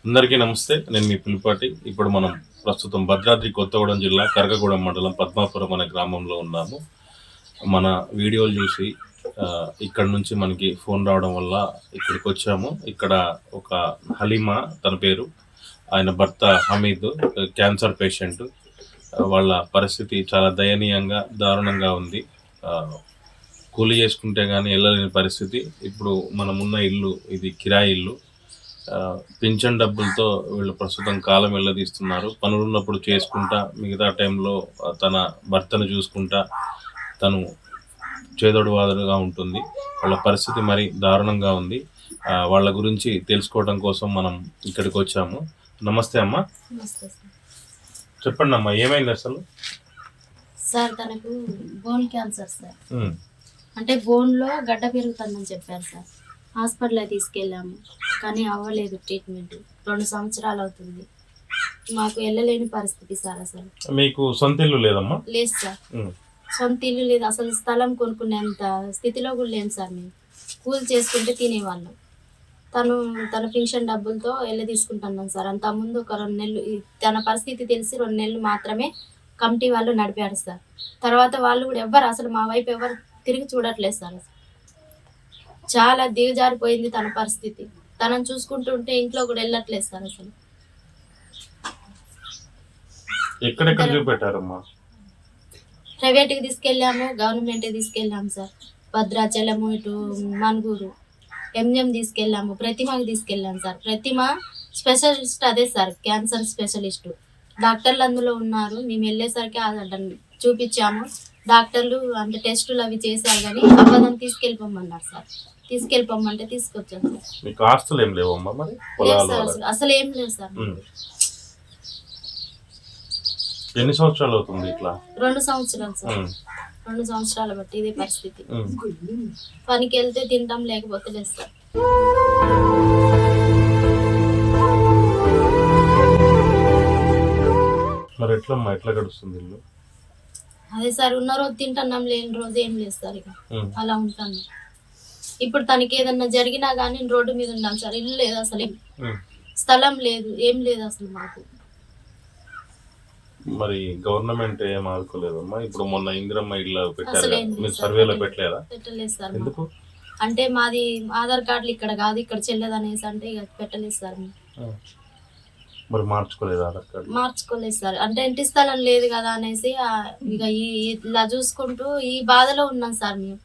అందరికీ నమస్తే. నేను మీ పులిపాటి. ఇప్పుడు మనం ప్రస్తుతం భద్రాద్రి కొత్తగూడెం జిల్లా కరకగూడెం మండలం పద్మాపురం అనే గ్రామంలో ఉన్నాము. మన వీడియోలు చూసి ఇక్కడ నుంచి మనకి ఫోన్ రావడం వల్ల ఇక్కడికి వచ్చాము. ఇక్కడ ఒక హలీమా తన పేరు, ఆయన భర్త హమీద్ క్యాన్సర్ పేషెంట్. వాళ్ళ పరిస్థితి చాలా దయనీయంగా దారుణంగా ఉంది. కూలి చేసుకుంటే కానీ వెళ్ళలేని పరిస్థితి. ఇప్పుడు మనమున్న ఇల్లు ఇది కిరాయి ఇల్లు. పింఛన్ డబ్బులతో వీళ్ళు ప్రస్తుతం కాలం వెళ్ళదీస్తున్నారు. పనులున్నప్పుడు చేసుకుంటా, మిగతా టైంలో తన భర్తను చూసుకుంటా తను చేదోడు వాదోడుగా ఉంటుంది. వాళ్ళ పరిస్థితి మరి దారుణంగా ఉంది. వాళ్ళ గురించి తెలుసుకోవడం కోసం మనం ఇక్కడికి వచ్చాము. నమస్తే అమ్మా. చెప్పండి అమ్మా, ఏమైంది అసలు? సార్ తనకు బోన్ క్యాన్సర్ సార్. అంటే బోన్లో గడ్డ పెరుగుతుందని చెప్పారు సార్. హాస్పిటల్లో తీసుకెళ్ళాము కానీ అవ్వలేదు ట్రీట్మెంట్. 2 సంవత్సరాలు అవుతుంది. మాకు వెళ్ళలేని పరిస్థితి సార్. అసలు మీకు సొంత ఇల్లు లేదమ్మా? లేదు సార్, సొంత ఇల్లు లేదు. అసలు స్థలం కొనుక్కునేంత స్థితిలో కూడా లేము సార్. మేము కూలి చేసుకుంటే తినేవాళ్ళం. తన పెన్షన్ డబ్బులతో వెళ్ళి తీసుకుంటున్నాం సార్. అంతకుముందు ఒక 2 నెలలు తన పరిస్థితి తెలిసి 2 నెలలు మాత్రమే కమిటీ వాళ్ళు నడిపారు సార్. తర్వాత వాళ్ళు కూడా ఎవరు అసలు మా వైపు ఎవరు తిరిగి చూడట్లేదు సార్. చాలా దిగజారిపోయింది తన పరిస్థితి. తనని చూసుకుంటుంటే ఇంట్లో కూడా వెళ్ళట్లేదు సార్. అసలు ఎక్కడెక్కడ చూపెట్టారమ్మా? ప్రైవేట్కి తీసుకెళ్ళాము, గవర్నమెంట్కి తీసుకెళ్ళాము సార్. భద్రాచలము, ఇటు మనుగూరు, ఎంజం తీసుకెళ్ళాము, ప్రతిమకి తీసుకెళ్ళాము సార్. ప్రతిమ స్పెషలిస్ట్ అదే సార్, క్యాన్సర్ స్పెషలిస్టు. డాక్టర్లు అందులో ఉన్నారు. మేము వెళ్ళేసరికి చూపించాము. డాక్టర్లు అంటే టెస్టులు అవి చేశారు కానీ అవ్వదని తీసుకెళ్ళిపోమన్నారు సార్. తీసుకెళ్ళిపోమంటే తీసుకొచ్చాను సార్. మీకు ఆస్తులు ఏం లేవమ్మా మరి? అసలు ఏం లేదు సార్. ఎన్ని సంవత్సరాలు అవుతుంది ఇట్లా? 2 సంవత్సరాలు సార్. 2 సంవత్సరాలు బట్టి ఇదే పరిస్థితి. పనికి వెళ్తే తింటాం, లేకపోతే లేదు సార్. మరి ఎట్లా గడుస్తుంది ఇల్లు? అదే సార్, ఉన్న రోజు తింటున్నాం, లేని రోజు ఏం లేదు సార్. ఇక అలా ఉంటాను. ఇప్పుడు తనకి ఏదన్నా జరిగినా కానీ రోడ్డు మీద ఉన్నాం సార్. ఇల్లు లేదు, అసలు స్థలం లేదు, ఏం లేదు అసలు మాకు. మరి గవర్నమెంట్ ఏం ఆదుకోలేదమ్మా? ఇప్పుడు మొన్న ఇందిరమ్మ ఇల్లు పెట్టారు, మీరు సర్వేలో పెట్టలేదా? పెట్టలేదు సార్. ఎందుకు అంటే మాది ఆధార్ కార్డులు ఇక్కడ కాదు, ఇక్కడ చెల్లెదు అనేసి అంటే ఇక పెట్టలేదు సార్. మరి మార్చుకోలేదు ఆధార్ కార్డు? మార్చుకోలేదు సార్. అంటే ఇంటి స్థలం లేదు కదా అనేసి ఇక ఇలా చూసుకుంటూ ఈ బాధలో ఉన్నాం సార్. మేము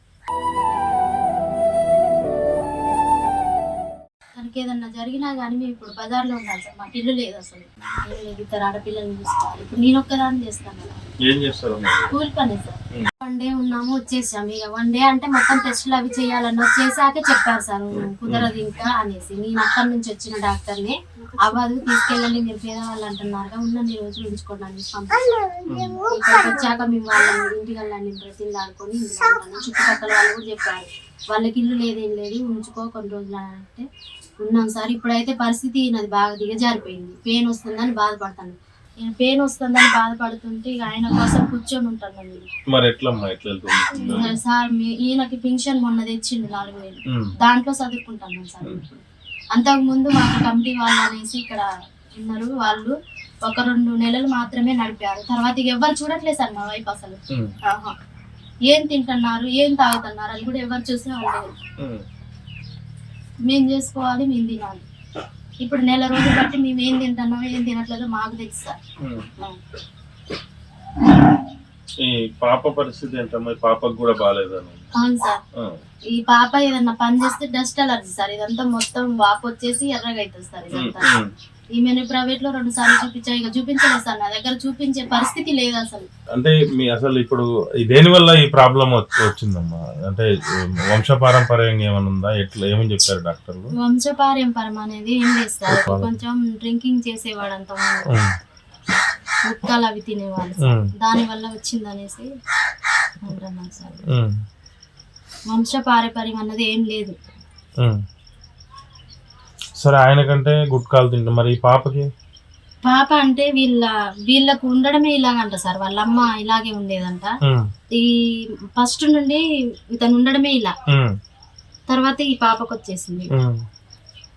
తనకి ఏదన్నా జరిగినా కానీ మేము ఇప్పుడు బజార్లో ఉండాలి సార్. మాకు ఇల్లు లేదు, అసలు ఇల్లు లేదు. 2 ఆడపిల్లల్ని చూసుకోవాలి. ఇప్పుడు నేను ఒక్కదాన్ని చేస్తాను కదా. ఏం చేస్తారు? కూలి పని సార్. 1 డే ఉన్నాము, వచ్చేసాము. ఇక 1 డే అంటే మొత్తం టెస్టులు అవి చేయాలని వచ్చేసాకే చెప్పారు సార్, కుదరదు ఇంకా అనేసి. నేను అక్కడి నుంచి వచ్చిన డాక్టర్ని అవ్వదు, తీసుకెళ్ళండి, మీరు పేదవాళ్ళు అంటున్నారుగా, ఉన్నన్ని రోజులు ఉంచుకోండి అనేసి పంపించారు. ఇక్కడికి వచ్చాక మేము వాళ్ళని ఇంటికి బ్రతిలు ఆడుకొని ఇందులో చుట్టుపక్కల వాళ్ళు కూడా చెప్పారు, వాళ్ళకి ఇల్లు లేదేం లేదు, ఉంచుకో కొన్ని రోజులు అంటే ఉన్నాం సార్. ఇప్పుడైతే పరిస్థితి నాది బాగా దిగజారిపోయింది. పెయిన్ వస్తుందని బాధపడతాను. పెయిన్ వస్తుందని బాధపడుతుంటే ఇక ఆయన కోసం కూర్చొని ఉంటాను. సార్ ఈయనకి పెన్షన్ మొన్న తెచ్చిండు 4,000, దాంట్లో చదువుకుంటాను సార్. అంతకు ముందు మాకు కమిటీ వాళ్ళు అనేసి ఇక్కడ ఉన్నారు, వాళ్ళు ఒక 2 నెలలు మాత్రమే నడిపారు. తర్వాత ఇక ఎవరు చూడట్లేదు సార్ మా వైపు. అసలు ఏం తింటున్నారు, ఏం తాగుతున్నారు అని కూడా ఎవరు చూసే వాళ్ళు. మేము చేసుకోవాలి, మేము తినాలి. ఇప్పుడు నెల రోజులు బట్టి మేము ఏం తింటున్నామో ఏం తినట్లేదో మాకు తెలుసు సార్. ఈ పాప పరిస్థితి ఏంటమ్మా? పాపకు కూడా బాగాలేదని? అవును సార్. ఈ పాప ఏదన్నా పని చేస్తే డస్ట్ అలర్జీ సార్. ఇదంతా మొత్తం వాపు వచ్చేసి ఎర్రగా అవుతుంది సార్. ఇదంతా ఈమెను ప్రైవేట్ లో 2 సార్లు చూపించా, ఇక చూపించలేదు సార్. నా దగ్గర చూపించే పరిస్థితి లేదు అసలు. అంటే మీ అసలు ఇప్పుడు దేని వల్ల ఈ ప్రాబ్లం వచ్చిందమ్మా? అంటే వంశపారంపర్యంగా ఏమైనా ఉందా? ఏమని చెప్పారు డాక్టర్లు? వంశపారంపర్యం అనేది ఏం లేదు సార్. కొంచెం డ్రింకింగ్ చేసేవాడు, అంత ముక్కలు అవి తినేవాళ్ళు, దాని వల్ల వచ్చిందనేసి అంటున్నాను సార్. వంశపారంపర్యం అన్నది ఏం లేదు. సరే, ఆయనకంటే గుట్కాలు తింటాం. మరి ఈ పాపకి? పాప అంటే వీళ్ళకు ఉండడమే ఇలాగంట సార్. వాళ్ళ అమ్మ ఇలాగే ఉండేదంట. ఈ ఫస్ట్ నుండి ఇతను ఉండడమే ఇలా. తర్వాత ఈ పాపకు వచ్చేసింది.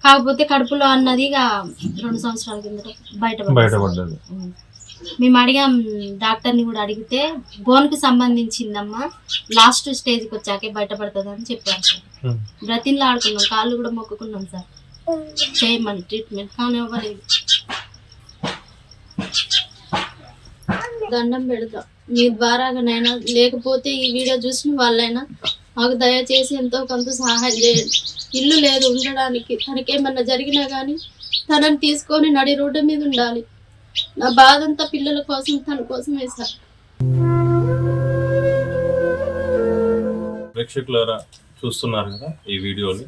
కాకపోతే కడుపులో అన్నది ఇక 2 సంవత్సరాల కిందట బయటపడ్డది. మేము అడిగాం డాక్టర్ని కూడా అడిగితే బోన్కి సంబంధించిందమ్మా, లాస్ట్ స్టేజ్కి వచ్చాకే బయటపడుతుంది అని చెప్పారు సార్. బ్రతిన్లో ఆడుకున్నాం, కాళ్ళు కూడా మొక్కుకున్నాం సార్ చేయమని ట్రీట్మెంట్, కానీ ఇవ్వలేదు. దండం పెడతా మీ ద్వారాగానైనా, లేకపోతే ఈ వీడియో చూసిన వాళ్ళైనా మాకు దయచేసి ఎంతో కొంత సహాయం చేయండి. ఇల్లు లేదు ఉండడానికి, తనకేమన్నా జరిగినా కానీ తనని తీసుకొని నడి రోడ్డు మీద ఉండాలి. నా బాధ అంతా పిల్లల కోసం, తన కోసమే సార్. ప్రేక్షకులారా చూస్తున్నారు కదా ఈ వీడియోని,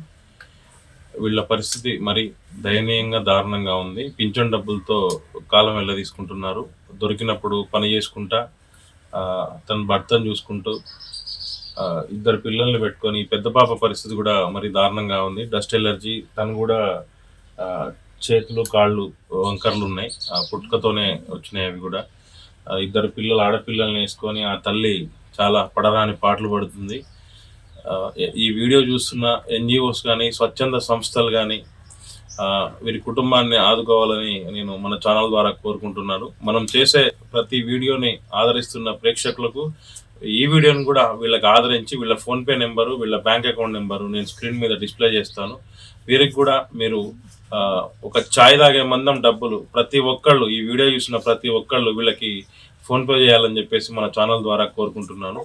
వీళ్ళ పరిస్థితి మరి దయనీయంగా దారుణంగా ఉంది. పింఛన్ డబ్బులతో కాలం వెళ్ళ తీసుకుంటున్నారు. దొరికినప్పుడు పని చేసుకుంటా తన భర్తను చూసుకుంటూ 2 పిల్లల్ని పెట్టుకొని, పెద్ద పాప పరిస్థితి కూడా మరి దారుణంగా ఉంది. డస్ట్ ఎలర్జీ, తను కూడా చేతులు కాళ్ళు వంకర్లు ఉన్నాయి, పుట్టుకతోనే వచ్చినాయి అవి కూడా. 2 పిల్లలు ఆడపిల్లల్ని వేసుకొని ఆ తల్లి చాలా పడరాని పాటలు పడుతుంది. ఈ వీడియో చూస్తున్న NGOs కానీ స్వచ్ఛంద సంస్థలు కానీ వీరి కుటుంబాన్ని ఆదుకోవాలని నేను మన ఛానల్ ద్వారా కోరుకుంటున్నాను. మనం చేసే ప్రతి వీడియోని ఆదరిస్తున్న ప్రేక్షకులకు ఈ వీడియోని కూడా వీళ్ళకి ఆదరించి వీళ్ళ ఫోన్పే నెంబరు, వీళ్ళ బ్యాంక్ అకౌంట్ నెంబరు నేను స్క్రీన్ మీద డిస్ప్లే చేస్తాను. వీరికి కూడా మీరు ఒక ఛాయ్ తాగే మందం డబ్బులు ప్రతి ఒక్కళ్ళు, ఈ వీడియో చూసిన ప్రతి ఒక్కళ్ళు వీళ్ళకి ఫోన్పే చేయాలని చెప్పేసి మన ఛానల్ ద్వారా కోరుకుంటున్నాను.